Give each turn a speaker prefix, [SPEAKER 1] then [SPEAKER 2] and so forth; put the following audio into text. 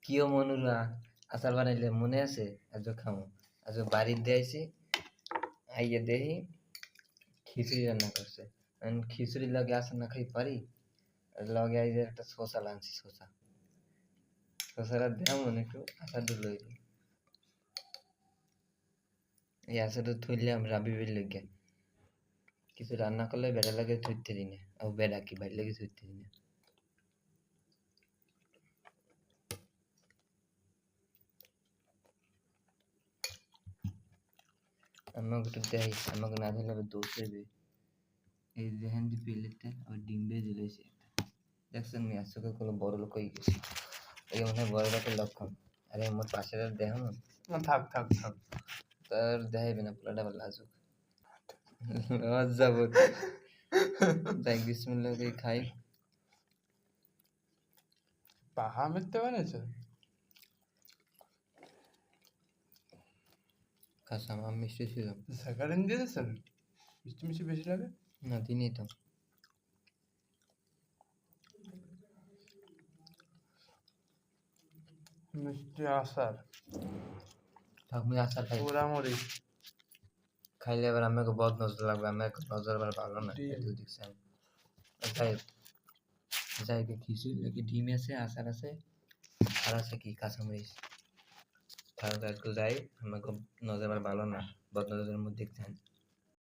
[SPEAKER 1] কিও মনুরা আচার বানাইলে মনে আছে? আজ খামো আজ বাড়ির দেয়াইছি আইয়া দেহি খিচুড়ি রান্না করছে। খিচুড়ির লগে আচার না খাই পারি? লগে আইজে একটা শসা লানছি শসাটা দেখাম মনে একটু আচারটা লই এই আচারটা থইলাম রাবিবের লইগে কিছু রান্না করলে বেড়া লাগে থইতে দিই না আর বেড়া কি বাইর লাগে থইতে দিই না আমাকে একটু দেয় আমাকে না দিলে আবার দোষ হইবে এই দেখেন যে প্লেটে আবার ডিম ভেজে লইছে দেখছেন নি আজকে কোনো বড় লোক হয়ে গেছে এই মনে হয় বড় লোকের লক্ষণ আরে আমার পাশের আর দেখো না
[SPEAKER 2] থাক থাক থাক
[SPEAKER 1] তার দেখাইবে না পোলাটা আবার লাজুক লজ্জা বোধ যাই বিসমিল্লাহ করে খাই
[SPEAKER 2] পাহা মিথ্যে বানিয়েছে
[SPEAKER 1] কাঁচা আম মিষ্টি ছিল
[SPEAKER 2] স্যাকারিন দিয়ে দিয়েছেন মিষ্টি মিষ্টি বেশি লাগে
[SPEAKER 1] না দিনই তো
[SPEAKER 2] মিষ্টি আচার
[SPEAKER 1] আমি আচার খাই
[SPEAKER 2] পোড়ামুড়ি
[SPEAKER 1] খাইলে এবার আমাকে বদ নজর লাগবে আমার নজর আবার ভালো না একটু দেখছেন যাই যাই খিচুড়ি নাকি ডিম আছে আচার আছে আর আছে কি কাঁচামরিচ তাহলে একটু যাই আমাকে নজর আবার ভালো না বদ নজরের মধ্যে দেখছেন